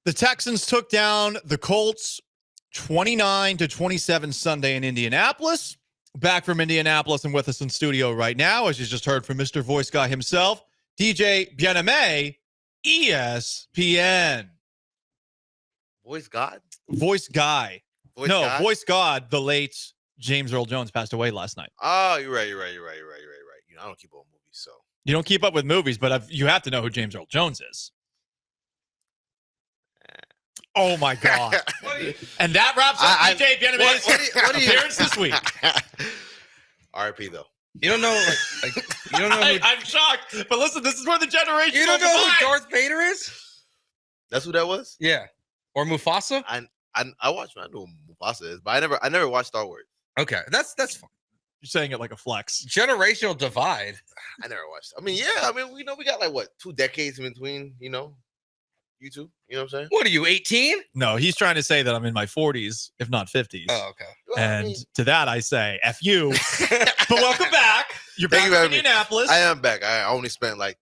The Texans took down the Colts 29-27 Sunday in Indianapolis. Back from Indianapolis and with us in studio right now, as you just heard from Mr. Voice Guy himself, DJ Bien-Aime, ESPN. Voice God? Voice Guy. Voice God, the late James Earl Jones passed away last night. Oh, you're right. I don't keep up with movies, so. You don't keep up with movies, but you have to know who James Earl Jones is. Oh, my God. And that wraps up DJ Bien-Aime's appearance this week. RIP, though. You don't know, you don't know who... I'm shocked. But listen, this is where the generation... You don't know who Darth Vader is? That's who that was? Yeah. Or Mufasa? I watched, I know who Mufasa is, but I never watched Star Wars. Okay, that's fine. You're saying it like a flex. Generational divide. I never watched. I mean, we got like, 2 decades in between, you two, you know what I'm saying? What are you, 18? No, he's trying to say that I'm in my 40s, if not 50s. Oh, okay. Well, And to that, I say, F you. But welcome back. You're back in Indianapolis. I am back. I only spent like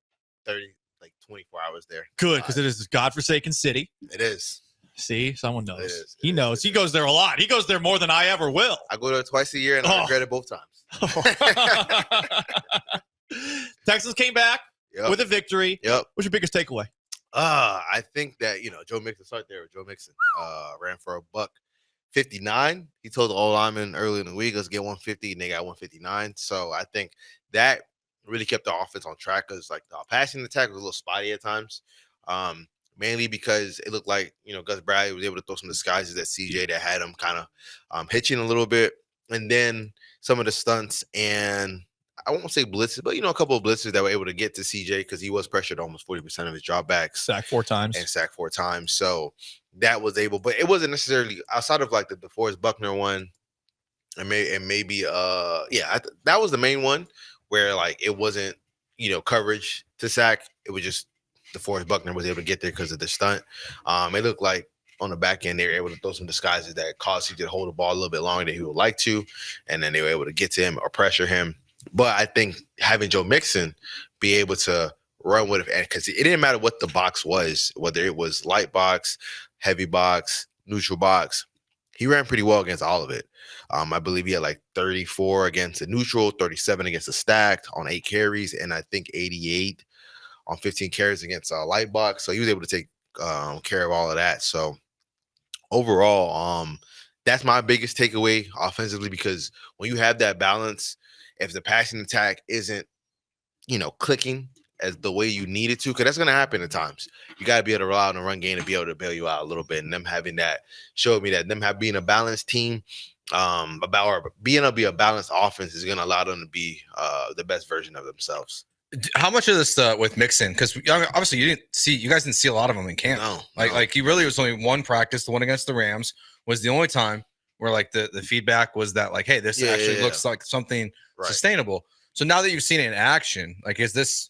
24 hours there. Good, because it is a godforsaken city. It is. See, someone knows. It is. He knows. He goes there a lot. He goes there more than I ever will. I go there twice a year, and I regret it both times. Texans came back with a victory. Yep. What's your biggest takeaway? I think that, Joe Mixon, start there with Joe Mixon, ran for $159. He told the old lineman early in the week, let's get 150, and they got 159. So I think that really kept the offense on track because, the passing attack was a little spotty at times, mainly because it looked like, Gus Bradley was able to throw some disguises at CJ that had him kind of hitching a little bit. And then some of the stunts and I won't say blitzes, but, a couple of blitzes that were able to get to CJ because he was pressured almost 40% of his dropbacks. Sacked 4 times. And sacked 4 times. So that was able, but it wasn't necessarily outside of the DeForest Buckner one. And maybe, that was the main one where it wasn't, coverage to sack. It was just DeForest Buckner was able to get there because of the stunt. It looked like on the back end, they were able to throw some disguises that caused CJ to hold the ball a little bit longer than he would like to. And then they were able to get to him or pressure him. But I think having Joe Mixon be able to run with it, because it didn't matter what the box was, whether it was light box, heavy box, neutral box, he ran pretty well against all of it. I believe he had 34 against the neutral, 37 against the stacked on 8 carries, and I think 88 on 15 carries against a light box. So he was able to take care of all of that. So overall, that's my biggest takeaway offensively, because when you have that balance, if the passing attack isn't, clicking as the way you need it to, because that's going to happen at times. You got to be able to rely on the run game to be able to bail you out a little bit. And them having that showed me that them being a balanced team, being able to be a balanced offense is going to allow them to be the best version of themselves. How much of this with Mixon? Because obviously you guys didn't see a lot of them in camp. No. He really was only one practice. The one against the Rams was the only time where the feedback was that hey, this actually looks like something sustainable. So now that you've seen it in action, is this,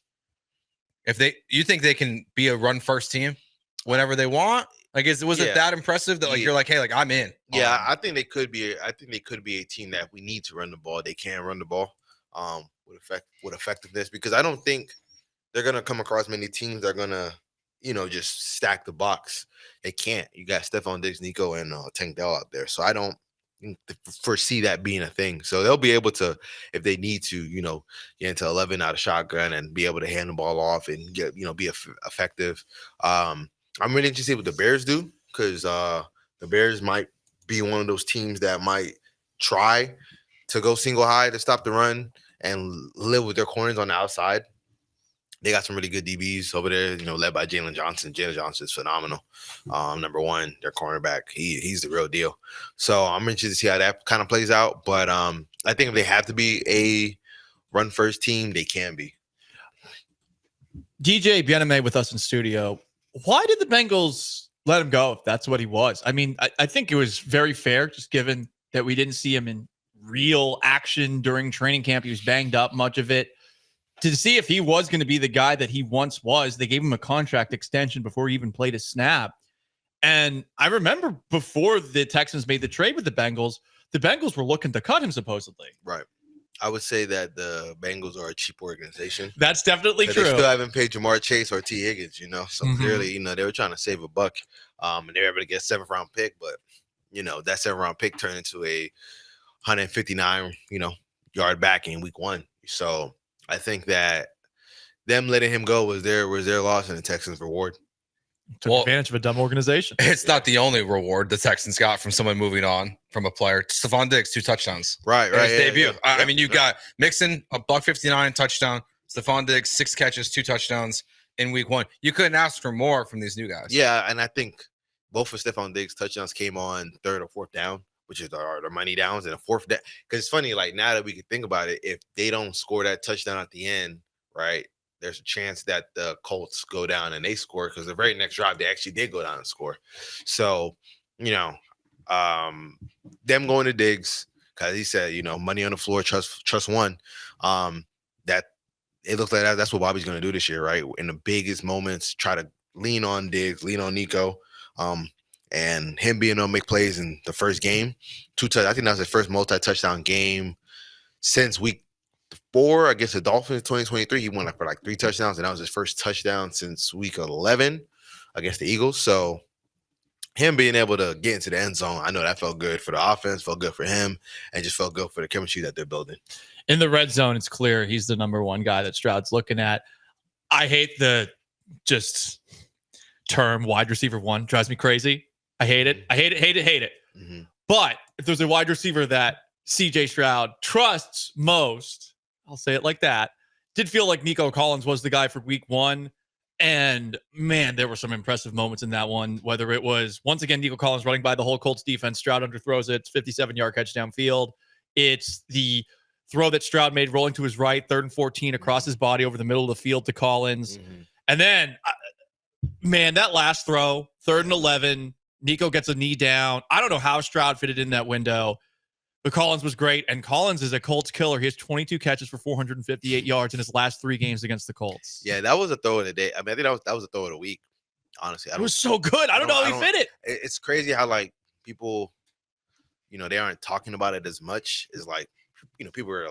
you think they can be a run first team whenever they want? Was it that impressive that you're hey, I'm in? Yeah, I think they could be. I think they could be a team that if we need to run the ball, they can run the ball with effectiveness, because I don't think they're gonna come across many teams that are gonna just stack the box. They can't. You got Stephon Diggs, Nico, and Tank Dell out there, so I don't foresee that being a thing. So they'll be able to, if they need to, get into 11 out of shotgun and be able to hand the ball off and get, be effective. I'm really interested what the Bears do, because the Bears might be one of those teams that might try to go single high to stop the run and live with their corners on the outside. They got some really good DBs over there, led by Jalen Johnson. Jalen Johnson is phenomenal. Number one, their cornerback, he's the real deal. So I'm interested to see how that kind of plays out. But I think if they have to be a run first team, they can be. DJ Bien-Aime with us in studio. Why did the Bengals let him go if that's what he was? I mean, I think it was very fair, just given that we didn't see him in real action during training camp. He was banged up much of it. To see if he was going to be the guy that he once was, they gave him a contract extension before he even played a snap. And I remember before the Texans made the trade with the Bengals were looking to cut him supposedly. Right. I would say that the Bengals are a cheap organization. That's definitely true. They still haven't paid Jamar Chase or T. Higgins, so clearly, they were trying to save a buck, and they were able to get a 7th-round pick, but that 7th-round pick turned into a 159, yard back in week 1. So I think that them letting him go was their loss and the Texans' reward. Took advantage of a dumb organization. It's not the only reward the Texans got from someone moving on from a player. Stephon Diggs, 2 touchdowns. Right. His debut. I mean, you got Mixon, a $159 touchdown. Stephon Diggs, 6 catches, 2 touchdowns in week 1. You couldn't ask for more from these new guys. Yeah, and I think both of Stephon Diggs' touchdowns came on 3rd or 4th down, which is the money downs, and a 4th down. Because it's funny, like now that we can think about it, if they don't score that touchdown at the end, right, there's a chance that the Colts go down and they score, because the very next drive they actually did go down and score. So, them going to Diggs, because he said, money on the floor, trust one. That it looks like that's what Bobby's going to do this year, right? In the biggest moments, try to lean on Diggs, lean on Nico, and him being able to make plays in the first game. I think that was his first multi-touchdown game since week 4 against the Dolphins 2023. He went for 3 touchdowns, and that was his first touchdown since week 11 against the Eagles. So him being able to get into the end zone, I know that felt good for the offense, felt good for him, and just felt good for the chemistry that they're building. In the red zone, it's clear he's the number 1 guy that Stroud's looking at. I hate the term wide receiver 1. Drives me crazy. I hate it. Hate it. Mm-hmm. But if there's a wide receiver that CJ Stroud trusts most, I'll say it like that, did feel like Nico Collins was the guy for week 1. And man, there were some impressive moments in that one, whether it was, once again, Nico Collins running by the whole Colts defense. Stroud underthrows it. It's 57-yard catch downfield. It's the throw that Stroud made rolling to his right, 3rd and 14 across his body over the middle of the field to Collins. Mm-hmm. And then, man, that last throw, 3rd and 11, Nico gets a knee down. I don't know how Stroud fitted in that window, but Collins was great. And Collins is a Colts killer. He has 22 catches for 458 yards in his last 3 games against the Colts. Yeah, that was a throw of the day. I mean, I think that was a throw of the week. Honestly, it was so good. I don't know how he fit it. It's crazy how people, they aren't talking about it as much as people are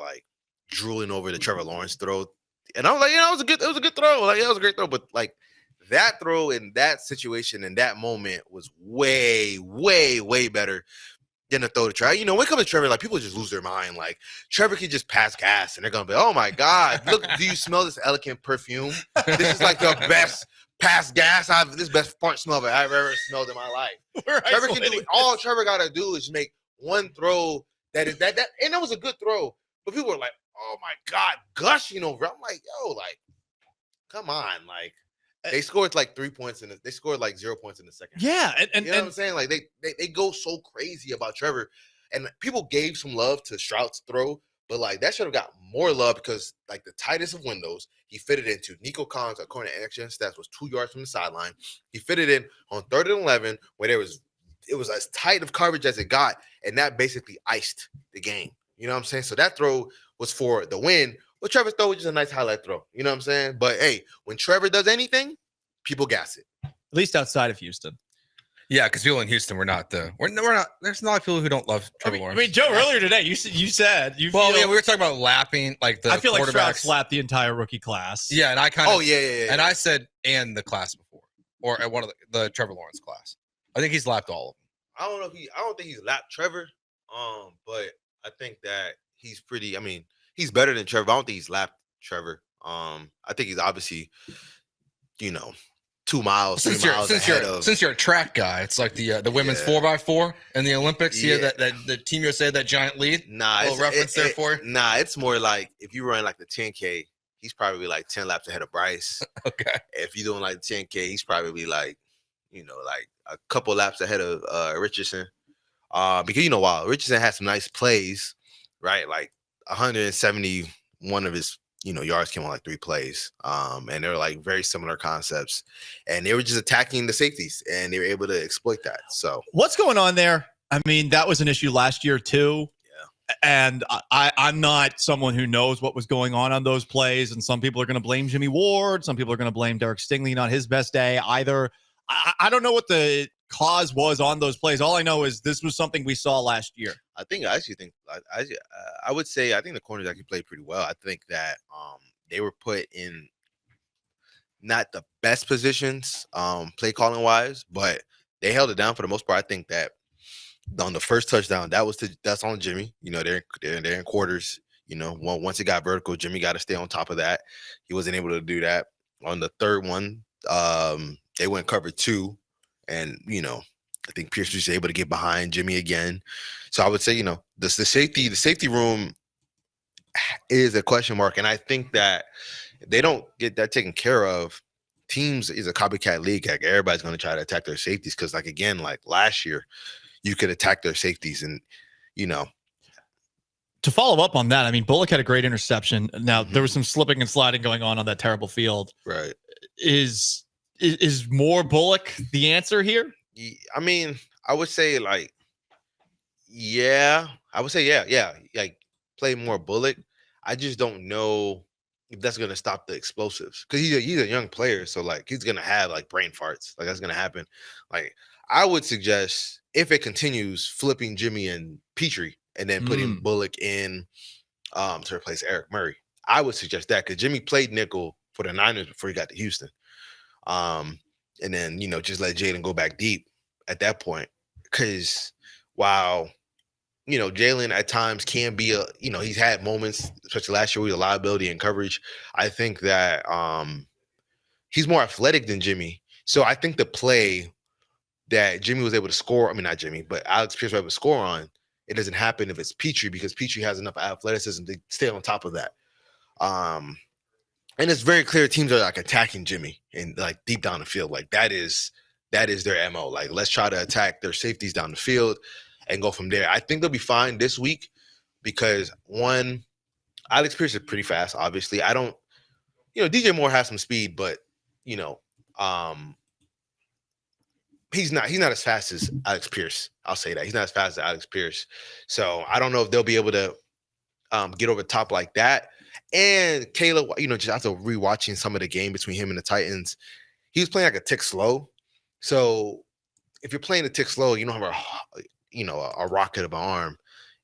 drooling over the Trevor Lawrence throw, and I was like, it was a good throw. It was a great throw, but that throw in that situation in that moment was way, way, way better than the throw to Trevor. When it comes to Trevor, people just lose their mind. Trevor can just pass gas, and they're gonna be, oh my God, look, do you smell this elegant perfume? This is the best pass gas this best fart smell I've ever smelled in my life. Trevor can do all Trevor gotta do is make one throw that, and that was a good throw. But people were like, oh my God, gushing over. I'm like, yo, come on, they scored 3 points they scored 0 points in the second. Yeah, and you know what I'm saying? They go so crazy about Trevor, and people gave some love to Stroud's throw, but that should have got more love because the tightest of windows, he fitted into Nico Collins, according to Action Stats, was 2 yards from the sideline. He fitted in on 3rd and 11, where it was as tight of coverage as it got, and that basically iced the game. You know what I'm saying? So that throw was for the win. But Trevor's throw was just a nice highlight throw. You know what I'm saying? But hey, when Trevor does anything, people gas it. At least outside of Houston. Yeah, because people in Houston, we're not. There's a lot of people who don't love Trevor Lawrence. I mean, Joe, earlier today, you said you. Well, we were talking about lapping the. I feel like Stroud slapped the entire rookie class. Yeah, and I kind of. Oh yeah. And I said, and the class before, or at one of the Trevor Lawrence class. I think he's lapped all of them. I don't think he's lapped Trevor. But I think that he's pretty. I mean, he's better than Trevor. I don't think he's lapped Trevor. I think he's obviously, 2 miles, 3 miles ahead of. Since you're a track guy, it's like the women's 4x4 in the Olympics. Yeah, that the Team USA, that giant lead. Nah, little reference there for you. Nah, it's more like if you run the 10K, he's probably 10 laps ahead of Bryce. Okay. If you're doing the 10K, he's probably a couple laps ahead of Richardson. Because while Richardson had some nice plays, right? 171 of his yards came on 3 plays. And they were very similar concepts. And they were just attacking the safeties, and they were able to exploit that. So what's going on there? I mean, that was an issue last year too. Yeah. And I'm not someone who knows what was going on those plays. And some people are going to blame Jimmy Ward. Some people are going to blame Derek Stingley, not his best day either. I don't know what the cause was on those plays. All I know is this was something we saw last year. I would say I think the corners actually played pretty well. I think that they were put in not the best positions play calling wise, but they held it down for the most part. I think that on the first touchdown, that's on Jimmy. You know, they're in quarters. You know, once it got vertical, Jimmy got to stay on top of that. He wasn't able to do that. On the third one, they went cover 2, and you know, I think Pierce was able to get behind Jimmy again. So I would say, you know, the safety room is a question mark, and I think that if they don't get that taken care of, teams is a copycat league. Like everybody's going to try to attack their safeties because, like again, like last year, you could attack their safeties, and you know. To follow up on that, I mean, Bullock had a great interception. Now there was some slipping and sliding going on that terrible field. Right? Is more Bullock the answer here? I mean, I would say like, yeah, like play more Bullock. I just don't know if that's gonna stop the explosives because he's a young player, so like he's gonna have like brain farts, like that's gonna happen. Like I would suggest if it continues, flipping Jimmy and Petrie and then putting Bullock in to replace Eric Murray. I would suggest that because Jimmy played nickel for the Niners before he got to Houston. And then, you know, just let Jalen go back deep at that point. Because while, you know, Jalen at times can be he's had moments, especially last year with a liability and coverage. I think that he's more athletic than Jimmy. So I think the play that Jimmy was able to score, I mean, not Jimmy, but Alex Pierce was able to score on, it doesn't happen if it's Petrie because Petrie has enough athleticism to stay on top of that. And it's very clear teams are like attacking Jimmy and like deep down the field. Like that is their MO. Like let's try to attack their safeties down the field and go from there. I think they'll be fine this week because one, Alex Pierce is pretty fast. Obviously, DJ Moore has some speed, but you know, he's not as fast as Alex Pierce. I'll say that he's not as fast as Alex Pierce. So I don't know if they'll be able to get over the top like that. And Caleb, you know, just after rewatching some of the game between him and the Titans, he was playing like a tick slow. So if you're playing a tick slow, you don't have a rocket of an arm.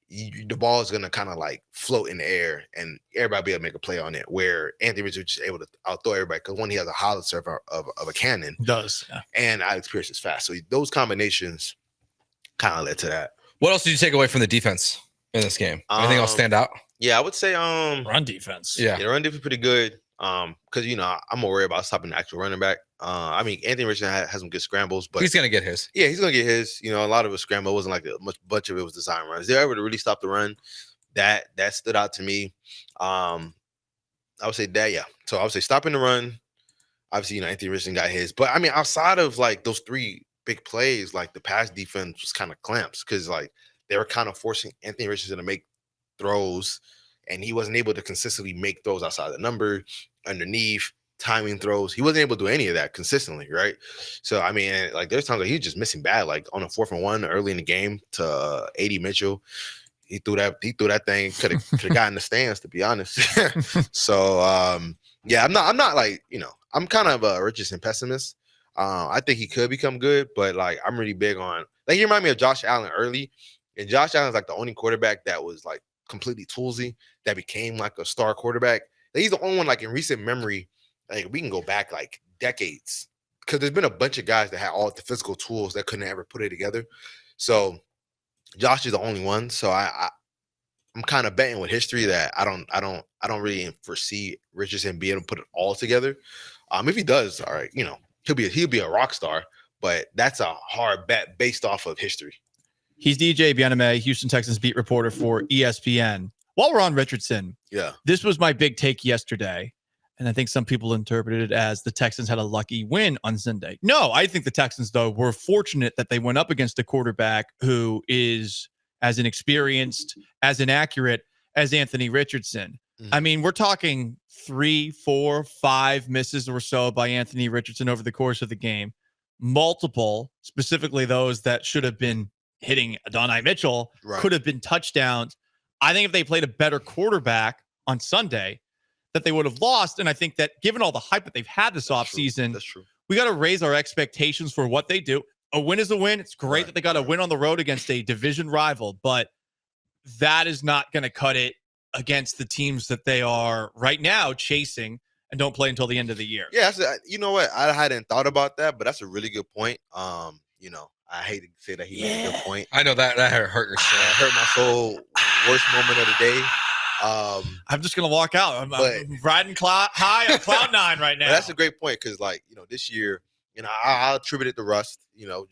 The ball is going to kind of like float in the air and everybody be able to make a play on it. Where Anthony Richardson is just able to outthrow everybody because one, he has a howitzer of a cannon. Does. Yeah. And Alex Pierce is fast. So those combinations kind of led to that. What else did you take away from the defense in this game? Anything else stand out? Yeah, I would say run defense. Yeah, the run defense pretty good. Because you know I'm more worried about stopping the actual running back. I mean Anthony Richardson has some good scrambles, but he's gonna get his. Yeah, he's gonna get his. You know, a lot of his scramble wasn't like bunch of it was design runs. They're able to really stop the run. That stood out to me. I would say that, yeah. So I would say stopping the run. Obviously, you know, Anthony Richardson got his, but I mean, outside of like those 3 big plays, like the pass defense was kind of clamps because like they were kind of forcing Anthony Richardson to make throws, and he wasn't able to consistently make throws outside the number, underneath, timing throws. He wasn't able to do any of that consistently, right? So I mean, like there's times like he was just missing bad, like on a 4th and 1 early in the game to AD Mitchell. He threw that thing, could have gotten the stands, to be honest. So yeah, I'm not like, you know, I'm kind of a Richardson pessimist. I think he could become good, but like I'm really big on, like, he reminded me of Josh Allen early, and Josh Allen's like the only quarterback that was like completely toolsy that became like a star quarterback. Like, he's the only one like in recent memory, like we can go back like decades, because there's been a bunch of guys that had all the physical tools that couldn't ever put it together. So Josh is the only one. So I'm kind of betting with history that I don't really foresee Richardson being able to put it all together. If he does, all right, you know, he'll be a rock star, but that's a hard bet based off of history. He's DJ Bien-Aime, Houston Texans beat reporter for ESPN. While we're on Richardson, yeah, this was my big take yesterday, and I think some people interpreted it as the Texans had a lucky win on Sunday. No, I think the Texans, though, were fortunate that they went up against a quarterback who is as inexperienced, as inaccurate as Anthony Richardson. I mean, we're talking 3, 4, 5 misses or so by Anthony Richardson over the course of the game. Multiple, specifically those that should have been hitting Bien-Aime Mitchell, could have been touchdowns. I think if they played a better quarterback on Sunday, that they would have lost. And I think that given all the hype that they've had this offseason, that's true. We got to raise our expectations for what they do. a win is a win. It's great that they got a win on the road against a division rival, but that is not going to cut it against the teams that they are right now chasing and don't play until the end of the year. Yeah, you know what? I hadn't thought about that, but that's a really good point. I hate to say that he made a good point. I know that hurt your soul. Hurt my soul. Worst moment of the day. I'm just gonna walk out. I'm riding high on cloud 9 right now. That's a great point because, this year, I'll attribute it to rust.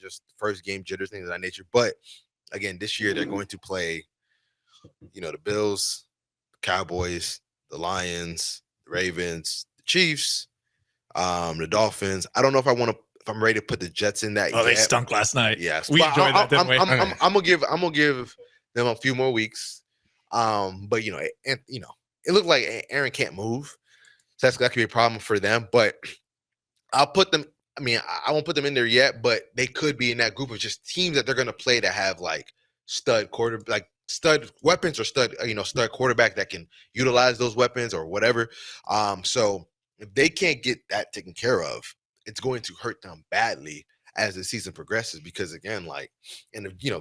Just first game jitters, things of that nature. But again, this year they're going to play, the Bills, the Cowboys, the Lions, the Ravens, the Chiefs, the Dolphins. I don't know if I'm ready to put the Jets in that. Oh, they stunk last night. Yes, we enjoyed that, didn't we? I'm gonna give them a few more weeks. But it looked like Aaron can't move, so that could be a problem for them. But I'll put them. I mean, I won't put them in there yet, but they could be in that group of just teams that they're gonna play that have stud weapons or stud quarterback that can utilize those weapons or whatever. So if they can't get that taken care of, it's going to hurt them badly as the season progresses. Because again,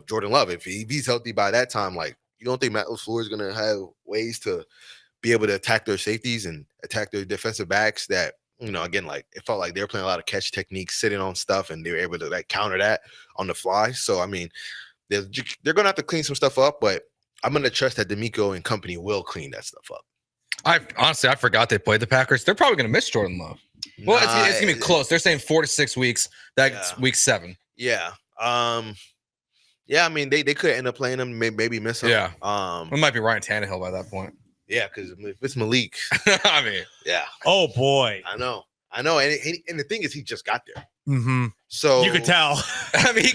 Jordan Love, if he's healthy by that time, you don't think Matt LaFleur is going to have ways to be able to attack their safeties and attack their defensive backs that, again, it felt like they were playing a lot of catch techniques, sitting on stuff, and they were able to counter that on the fly. So, I mean, they're going to have to clean some stuff up, but I'm going to trust that D'Amico and company will clean that stuff up. I forgot they played the Packers. They're probably going to miss Jordan Love. Well, it's going to be close. They're saying 4 to 6 weeks. That's week 7. Yeah. Yeah, I mean, they could end up playing him, maybe miss him. Yeah. It might be Ryan Tannehill by that point. Yeah, because if it's Malik. I mean. Yeah. Oh, boy. I know. And the thing is, he just got there. Mm-hmm. So you could tell. I mean,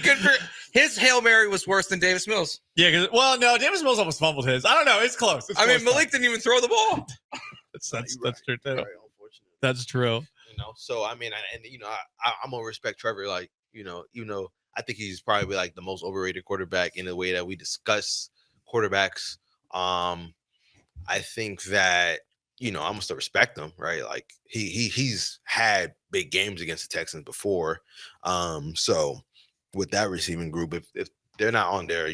his Hail Mary was worse than Davis Mills. Yeah, no, Davis Mills almost fumbled his. I don't know. It's close. Malik didn't even throw the ball. That's true, too. Very That's true. So, I mean, I'm going to respect Trevor, even though I think he's probably the most overrated quarterback in the way that we discuss quarterbacks. I think that, I'm going to still respect him, right? He's had big games against the Texans before. So with that receiving group, if they're not on their,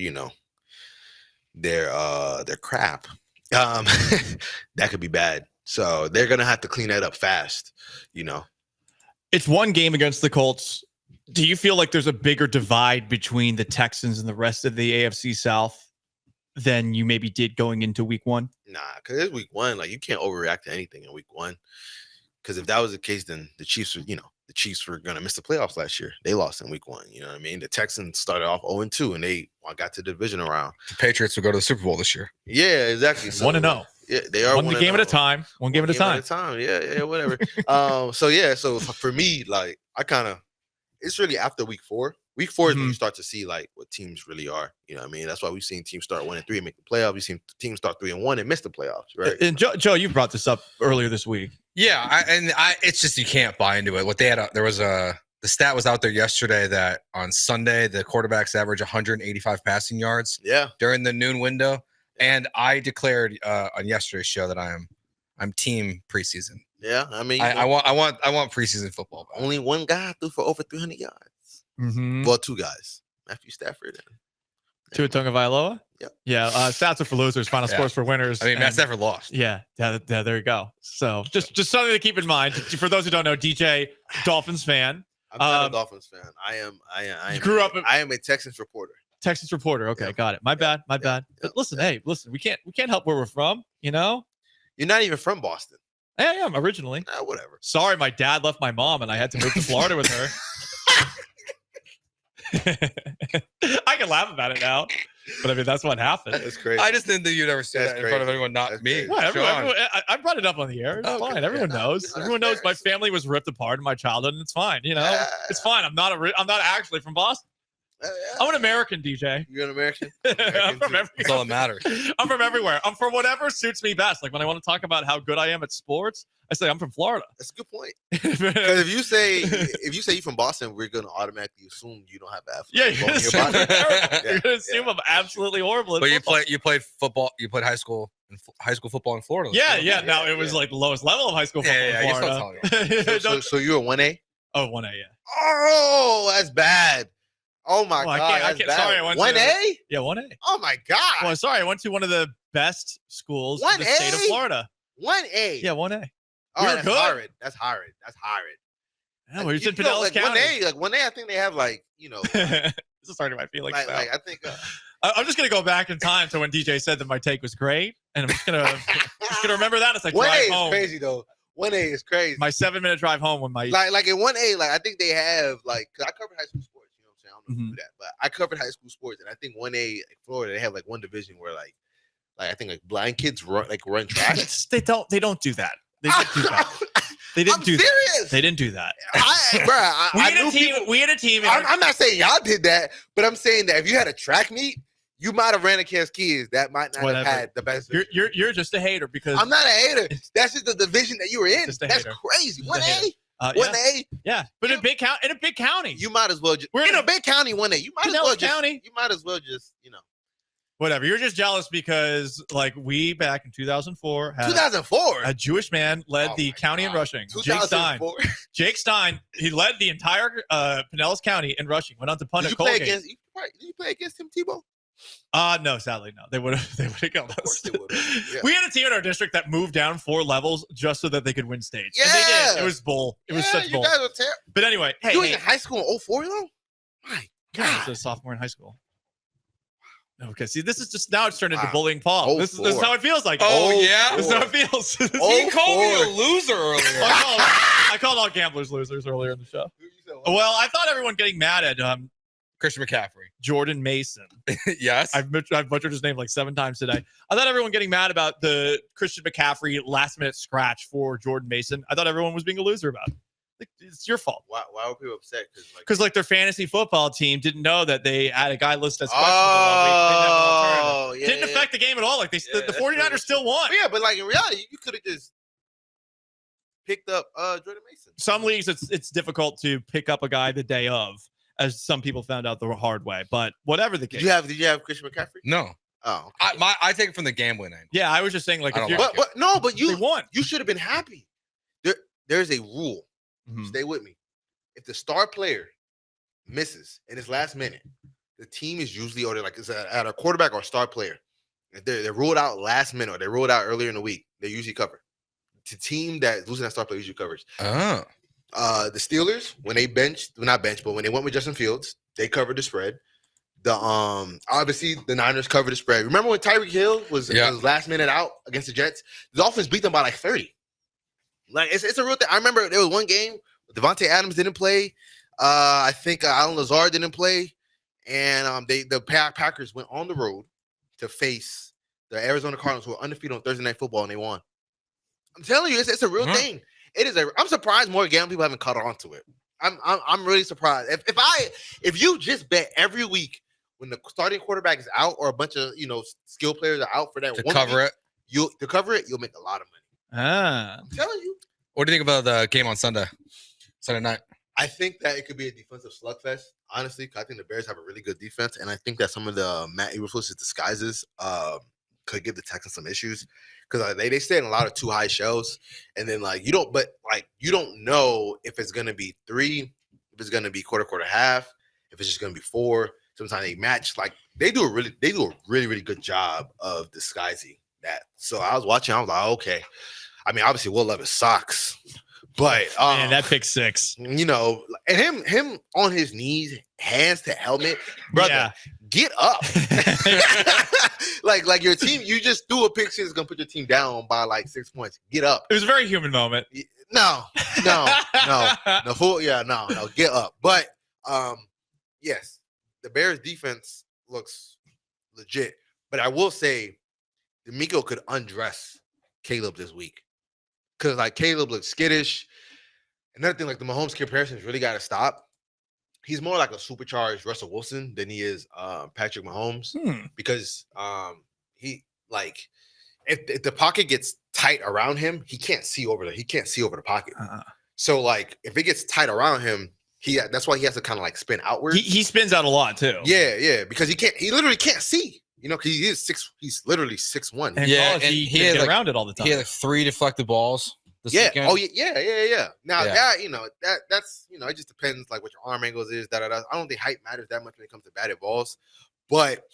their crap, that could be bad. So they're going to have to clean that up fast, It's one game against the Colts. Do you feel like there's a bigger divide between the Texans and the rest of the AFC South than you maybe did going into week 1? Nah, because it's week 1. You can't overreact to anything in week 1. Because if that was the case, then the Chiefs were going to miss the playoffs last year. They lost in week 1. You know what I mean? The Texans started off 0-2, and they got to the division round. The Patriots will go to the Super Bowl this year. Yeah, exactly. So, 1-0. Yeah, they are one game at a time. One game at a time. Yeah, whatever. So for me, it's really after week 4. Week 4 is when you start to see what teams really are. You know what I mean? That's why we've seen teams start 1-3 and make the playoffs. We've seen teams start 3-1 and miss the playoffs, right? And Joe, you brought this up earlier this week. Yeah, it's just you can't buy into it. What they had, the stat was out there yesterday that on Sunday the quarterbacks average 185 passing yards. Yeah, during the noon window, and I declared on yesterday's show that I'm team preseason. Yeah, I mean, I want preseason football. Only one guy threw for over 300 yards. Mm-hmm. Well, 2 guys, Matthew Stafford and Tua Tagovailoa. Yep. Yeah. Stats are for losers. Final scores for winners. I mean, Matt Stafford lost. Yeah. There you go. So just something to keep in mind. For those who don't know, DJ, Dolphins fan. I'm not a Dolphins fan. I am. I am a Texans reporter. Texans reporter. Okay, yeah. Got it. My bad. But listen, we can't help where we're from. You're not even from Boston. I am originally. Whatever. Sorry, my dad left my mom, and I had to move to Florida with her. I can laugh about it now, but I mean that's what happened. That's crazy. I just didn't think you'd ever say that in front of anyone, not me. Well, everyone, I brought it up on the air. It's fine. Everyone knows. Everyone knows my family was ripped apart in my childhood, and it's fine. It's fine. I'm not actually from Boston. I'm an American, DJ. You're an American? I'm from everywhere. That's all that matters. I'm from everywhere. I'm from whatever suits me best. Like when I want to talk about how good I am at sports, I say I'm from Florida. That's a good point. Because if you say you're from Boston, we're going to automatically assume you don't have athletes. Yeah, you're going to assume I'm absolutely horrible at football. But you played football. You played high school football in Florida. Yeah. Now it was like the lowest level of high school football in Florida. So you're a 1A? Oh, 1A, yeah. Oh, that's bad. Oh my God! I can't. Sorry, I went 1A. Yeah, 1A. Oh my God! Well, sorry, I went to one of the best schools in the state of Florida. 1A. Yeah, 1A. Oh, We were that's good. horrid. That's horrid. Yeah, we was in Pinellas County. 1A, like 1A, I think they have like This is starting my feelings. like I think. I'm just gonna go back in time to when DJ said that my take was great, and I'm just gonna remember that as I drive 1A home. is crazy though. 1A is crazy. My 7-minute drive home when my like in 1A, like I think they have like, cause I covered high school sports. You know what I'm saying? I don't know if you do that, but I covered high school sports, and I think 1A in Florida they have like one division where like I think like blind kids run track. They don't do that. They didn't do that. They didn't do serious. That. They didn't do that. We had a team. I'm not saying y'all did that, but I'm saying that if you had a track meet, you might have ran against kids that might not have had the best. You're just a hater because I'm not a hater. That's just the division that you were in. That's crazy. 1A. 1A. Yeah, but in a big county, you might as well just in a big county. 1A. You might as well just whatever. You're just jealous because like we back in 2004 had 2004 a Jewish man led the county in rushing. Jake Stein. He led the entire Pinellas County in rushing. Went on to punt at Colgate. Did you play against Tim Tebow? No, sadly no. They would have killed us. Yeah. We had a team in our district that moved down 4 levels just so that they could win states. Yeah, and they did. It was bull. It was such bull. But anyway, hey, you was in high school in 04 though? My God, I was a sophomore in high school. Okay, see, this is just now it's turned into bullying Paul. This is how it feels like. Yeah, this is how it feels. He called me a loser earlier. I called all gamblers losers earlier in the show. Well, I thought everyone getting mad at Christian McCaffrey, Jordan Mason. Yes, I've butchered his name like 7 times today. I thought everyone getting mad about the Christian McCaffrey last-minute scratch for Jordan Mason. I thought everyone was being a loser about it. It's your fault. Why were people upset? Because like their fantasy football team didn't know that they had a guy listed as questionable. Didn't affect the game at all. Like the 49ers still won. Yeah, but like in reality, you could have just picked up Jordan Mason. Some leagues, it's difficult to pick up a guy the day of, as some people found out the hard way. But whatever the case, did you have Christian McCaffrey? No. Oh, okay. I take it from the gambling end. Yeah, I was just saying like, if you won. You should have been happy. There's a rule. Mm-hmm. Stay with me. If the star player misses in his last minute, the team is usually ordered like it's at a quarterback or a star player. If they're ruled out last minute or they ruled out earlier in the week, they usually cover. The team that losing that star player usually covers. Oh. The Steelers, when they when they went with Justin Fields, they covered the spread. The obviously the Niners covered the spread. Remember when Tyreek Hill was last minute out against the Jets? The Dolphins beat them by like 30. Like it's a real thing. I remember there was one game Devontae Adams didn't play. I think Alan Lazard didn't play, and the Packers went on the road to face the Arizona Cardinals, who were undefeated on Thursday Night Football, and they won. I'm telling you, it's a real thing. It is. I'm surprised more gambling people haven't caught on to it. I'm really surprised. If you just bet every week when the starting quarterback is out or a bunch of skill players are out for that to cover it, you'll make a lot of money. I'm telling you. What do you think about the game on Sunday night? I think that it could be a defensive slugfest. Honestly, I think the Bears have a really good defense, and I think that some of the Matt Eberflus's disguises could give the Texans some issues because they stay in a lot of too high shells, and then you don't know if it's gonna be 3, if it's gonna be quarter half, if it's just gonna be 4. Sometimes they match. They do a really good job of disguising that. So I was watching. I was like, okay. I mean, obviously, Will Levis sucks, but man, that pick 6, and him on his knees, hands to helmet, brother, get up. like your team, you just threw a pick 6 is gonna put your team down by 6 points. Get up. It was a very human moment. No, get up. But yes, the Bears defense looks legit. But I will say, D'Amico could undress Caleb this week. Because Caleb looks skittish. Another thing, the Mahomes comparisons really got to stop. He's more like a supercharged Russell Wilson than he is Patrick Mahomes. Because he if the pocket gets tight around him, he can't see over the pocket. So if it gets tight around him, that's why he has to kind of spin outward. He spins out a lot too. Yeah, because he literally can't see. Because he's literally 6'1". And he had around it all the time. He had 3 deflected balls this Yeah. weekend? Oh yeah. Now Yeah. that's it just depends like what your arm angles is. I don't think height matters that much when it comes to batted balls, but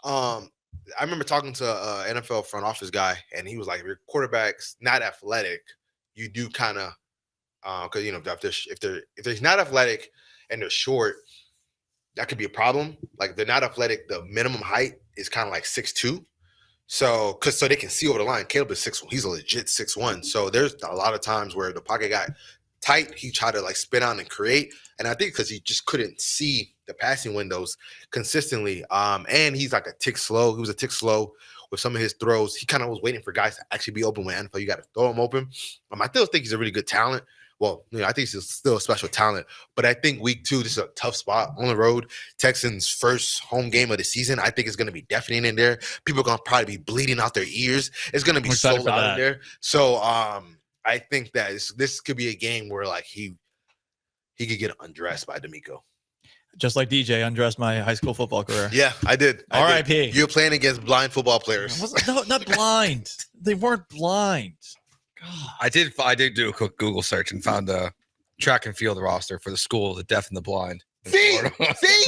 I remember talking to a NFL front office guy, and he was like, if your quarterback's not athletic, you do kind of because if they're not athletic and they're short, that could be a problem. Like if they're not athletic, the minimum height is kind of like 6'2". So they can see over the line. Caleb is 6'1". He's a legit 6'1". So there's a lot of times where the pocket got tight, he tried to like spin out and create. And I think because he just couldn't see the passing windows consistently. And he's like a tick slow. He was a tick slow with some of his throws. He kind of was waiting for guys to actually be open when NFL. You got to throw him open. I still think he's a really good talent. Well, I think he's still a special talent. But I think week 2, this is a tough spot on the road. Texans' first home game of the season, I think it's going to be deafening in there. People are going to probably be bleeding out their ears. It's going to be sold out in there. So I think that this could be a game where like he could get undressed by D'Amico. Just like DJ undressed my high school football career. Yeah, I did. R.I.P. You're playing against blind football players. No, not blind. They weren't blind. God. I did do a quick Google search and found the track and field roster for the school, the deaf and the blind. See,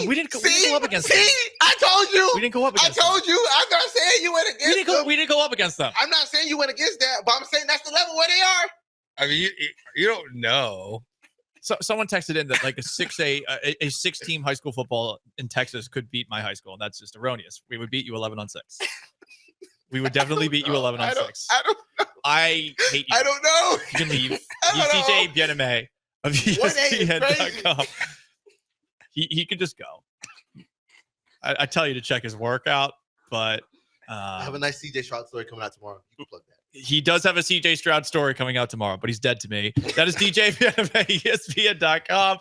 we didn't go up against them. I told you. We didn't go up against I told you. I'm not saying you went against them. We didn't go up against them. I'm not saying you went against that, but I'm saying that's the level where they are. I mean, you don't know. So someone texted in that like a 6-team high school football in Texas could beat my high school, and that's just erroneous. We would beat you 11-6. We would definitely beat you 11-6. I don't know. I hate you. I don't know. You can leave. He's DJ Bien-Aime of ESPN.com. He could just go. I tell you to check his workout, but I have a nice CJ Stroud story coming out tomorrow. You can plug that. He does have a CJ Stroud story coming out tomorrow, but he's dead to me. That is DJ Bien-Aime, ESPN.com.